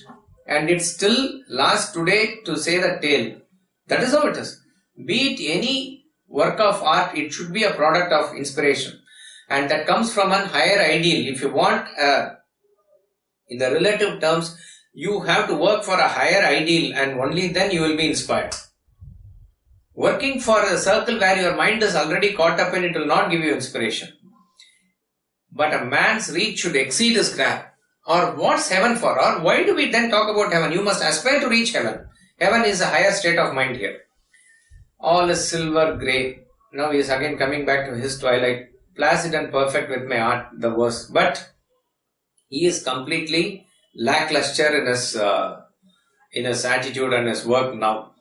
And it still lasts today to say the tale. That is how it is. Be it any work of art, it should be a product of inspiration. And that comes from a higher ideal. If you want, in the relative terms, you have to work for a higher ideal, and only then you will be inspired. Working for a circle where your mind is already caught up in it will not give you inspiration. But a man's reach should exceed his grasp. Or what's heaven for? Or why do we then talk about heaven? You must aspire to reach heaven. Heaven is a higher state of mind here. All is silver grey. Now he is again coming back to his twilight. Placid and perfect with my art, the verse. But he is completely lackluster in his attitude and his work now.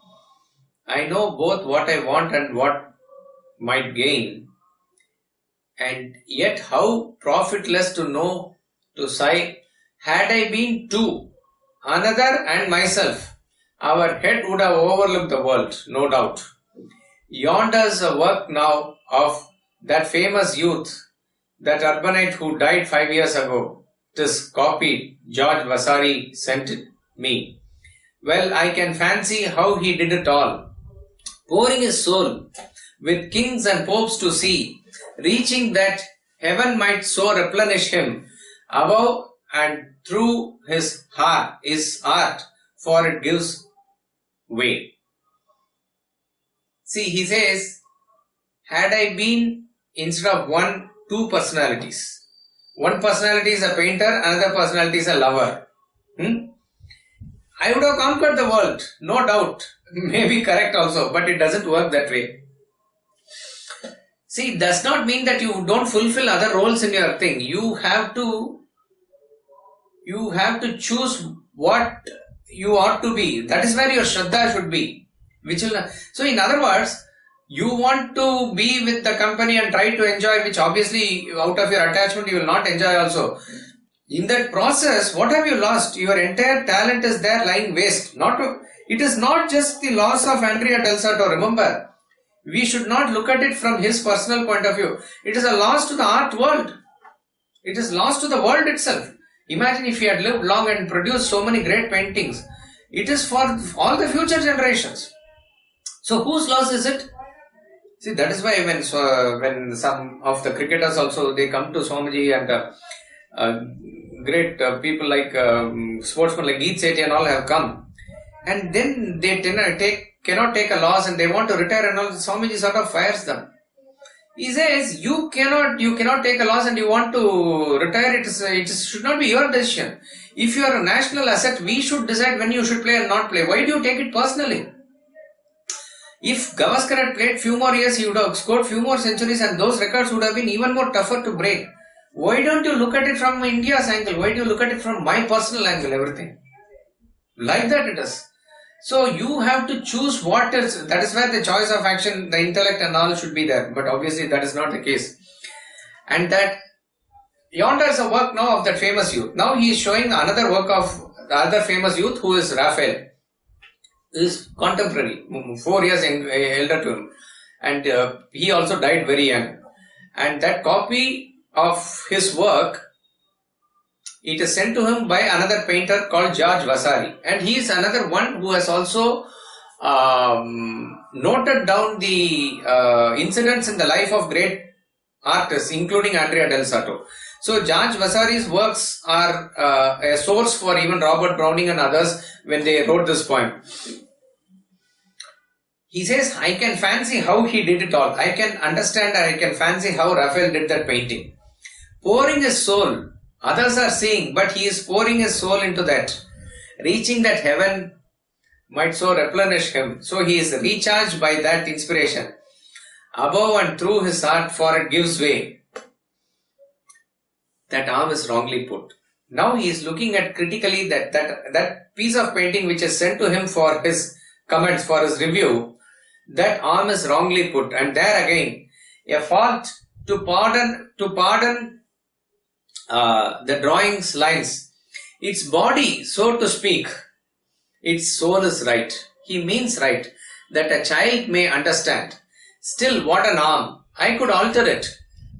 I know both what I want and what might gain. And yet how profitless to know, to sigh, had I been two, another and myself, our head would have overlooked the world, no doubt. Yonder's a work now of that famous youth, that urbanite who died 5 years ago. 'Tis copied, George Vasari sent it me. Well, I can fancy how he did it all, pouring his soul with kings and popes to see, reaching that heaven might so replenish him above and through his heart, his art, for it gives way. See, he says, had I been instead of one, two personalities. One personality is a painter, another personality is a lover. I would have conquered the world, no doubt. Maybe correct also, but it doesn't work that way. See, it does not mean that you don't fulfill other roles in your thing. You have to choose what you ought to be. That is where your Shraddha should be. So in other words, you want to be with the company and try to enjoy, which obviously out of your attachment you will not enjoy also. In that process, what have you lost? Your entire talent is there lying waste. It is not just the loss of Andrea Del Sarto. Remember, we should not look at it from his personal point of view. It is a loss to the art world. It is loss to the world itself. Imagine if he had lived long and produced so many great paintings. It is for all the future generations. So whose loss is it? See, that is why when some of the cricketers also, they come to Swamiji and great people like sportsmen like Geet Sethi and all have come, and then they cannot take a loss and they want to retire and all. Swamiji sort of fires them. He says, you cannot take a loss and you want to retire. It should not be your decision. If you are a national asset, we should decide when you should play and not play. Why do you take it personally? If Gavaskar had played few more years, he would have scored few more centuries and those records would have been even more tougher to break. Why don't you look at it from India's angle? Why do you look at it from my personal angle, everything? Like that it is. So you have to choose what is, that is where the choice of action, the intellect and all should be there. But obviously that is not the case. And that yonder is a work now of that famous youth. Now he is showing another work of the other famous youth who is Rafael. Is contemporary, 4 years elder to him, and he also died very young. And that copy of his work, it is sent to him by another painter called George Vasari, and he is another one who has also noted down the incidents in the life of great artists, including Andrea Del Sarto. So George Vasari's works are a source for even Robert Browning and others when they wrote this poem. He says, I can fancy how he did it all. I can understand, I can fancy how Rafael did that painting. Pouring his soul, others are seeing, but he is pouring his soul into that. Reaching that heaven might so replenish him. So he is recharged by that inspiration. Above and through his art, for it gives way. That arm is wrongly put. Now he is looking at critically that piece of painting which is sent to him for his comments, for his review. That arm is wrongly put, and there again a fault to pardon the drawing's lines. Its body, so to speak, its soul is right. He means right, that a child may understand. Still, what an arm! I could alter it,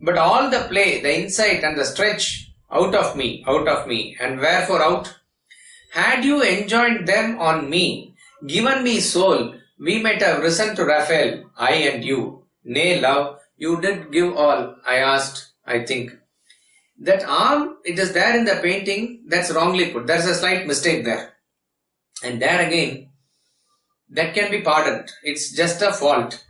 but all the play, the insight and the stretch out of me, and wherefore out? Had you enjoined them on me, given me soul, we might have risen to Rafael, I and you. Nay, love, you did give all I asked, I think. That arm, it is there in the painting, that's wrongly put. There's a slight mistake there. And there again, that can be pardoned. It's just a fault.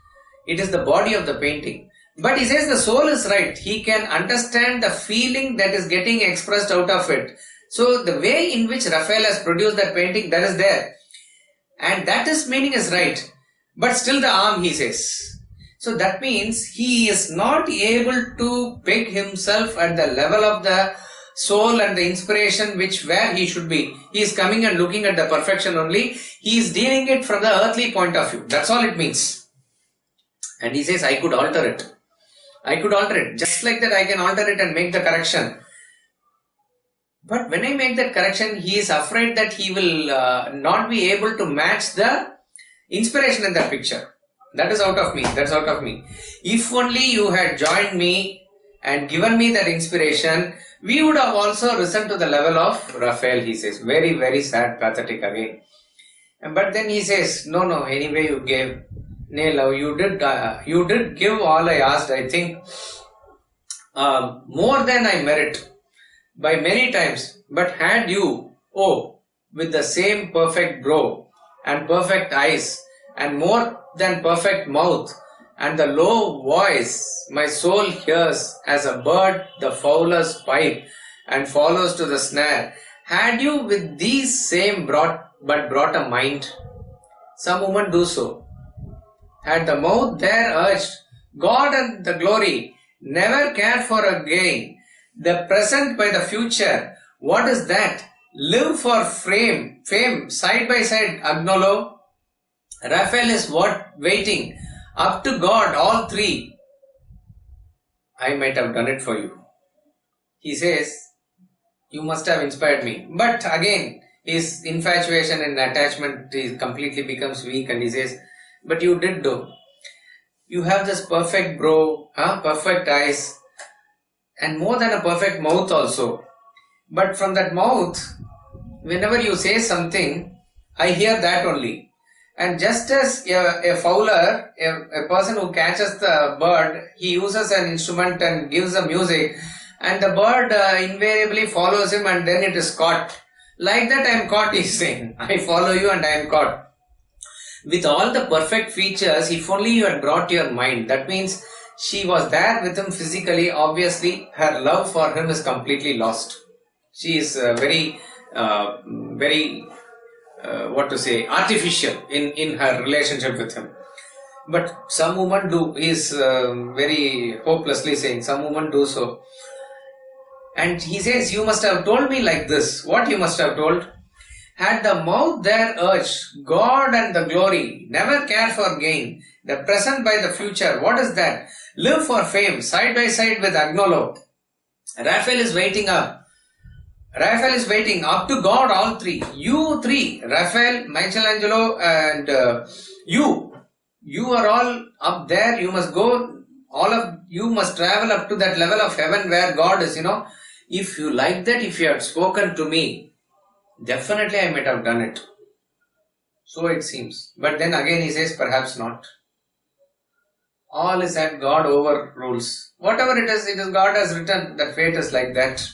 It is the body of the painting. But he says the soul is right. He can understand the feeling that is getting expressed out of it. So the way in which Rafael has produced that painting, that is there. And that is meaning is right. But still the arm, he says. So that means he is not able to peg himself at the level of the soul and the inspiration where he should be. He is coming and looking at the perfection only. He is dealing it from the earthly point of view. That's all it means. And he says, I could alter it. I could alter it. Just like that I can alter it and make the correction. But when I make that correction, he is afraid that he will not be able to match the inspiration in that picture. That is out of me. That's out of me. If only you had joined me and given me that inspiration, we would have also risen to the level of Rafael, he says. Very, very sad, pathetic again. But then he says, no, anyway you gave. Nay, love, you did give all I asked, I think, more than I merit, by many times. But had you, with the same perfect brow and perfect eyes and more than perfect mouth and the low voice my soul hears as a bird the fowler's pipe and follows to the snare, had you with these same brought a mind, some woman do so. Had the mouth there urged, God and the glory, never care for a gain, the present by the future, what is that? Live for fame, side by side, agnolo. Rafael is what? Waiting. Up to God, all three. I might have done it for you. He says, you must have inspired me. But again, his infatuation and attachment completely becomes weak, and he says, but you did do. You have this perfect brow, perfect eyes, and more than a perfect mouth also. But from that mouth, whenever you say something, I hear that only. And just as a fowler, a person who catches the bird, he uses an instrument and gives the music, and the bird invariably follows him, and then it is caught. Like that I am caught, he is saying. I follow you and I am caught. With all the perfect features, if only you had brought your mind. That means she was there with him physically. Obviously, her love for him is completely lost. She is very artificial in her relationship with him. But some women do, he is very hopelessly saying, some women do so. And he says, you must have told me like this. What you must have told? Had the mouth there urged, God and the glory, never care for gain, the present by the future, what is that? Live for fame, side by side with Agnolo. Rafael is waiting up. Rafael is waiting up to God, all three. You three, Rafael, Michaelangelo, and you. You are all up there. You must go, all of you must travel up to that level of heaven where God is, If you like that, if you had spoken to me, definitely I might have done it. So it seems. But then again he says, perhaps not. All is that God overrules. Whatever it is God has written, that fate is like that.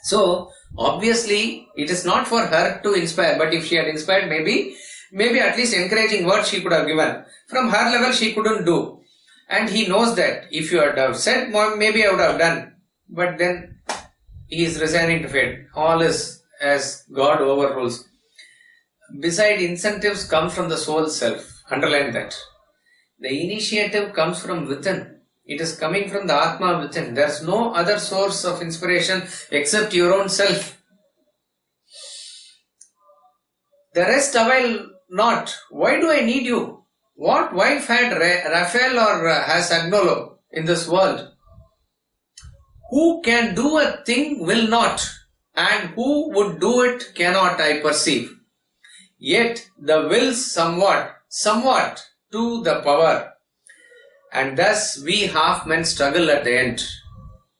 So obviously it is not for her to inspire, but if she had inspired, maybe at least encouraging words she could have given. From her level she couldn't do. And he knows that. If you had have said more, maybe I would have done. But then he is resigning to fate. All is as God overrules. Beside, incentives come from the soul self. Underline that. The initiative comes from within. It is coming from the Atma within. There is no other source of inspiration except your own self. The rest avail not. Why do I need you? What wife had Rafael or has Agnolo in this world? Who can do a thing will not, and who would do it cannot, I perceive. Yet the wills somewhat to the power, and thus we half men struggle at the end.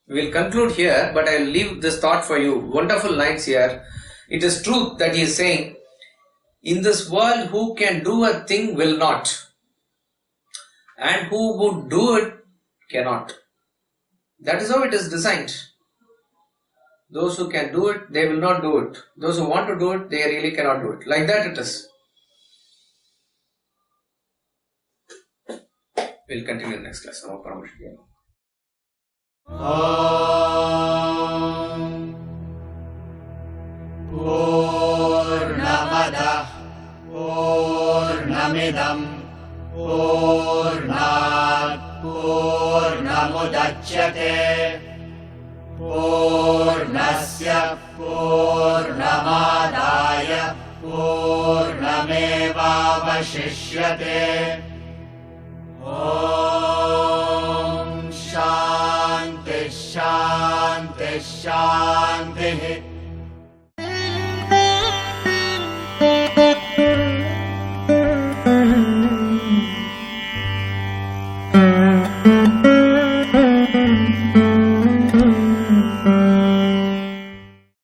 We will conclude here, but I will leave this thought for you. Wonderful lines here. It is truth that he is saying, in this world who can do a thing will not, and who would do it cannot. That is how it is designed. Those who can do it, they will not do it. Those who want to do it, they really cannot do it. Like that it is. We'll continue next class. Purnamada Purnamidam Purnat Purnamudachyate Purnasya Purnamadaya Purnamevavashishyate. Om Shanti Shanti Shanti.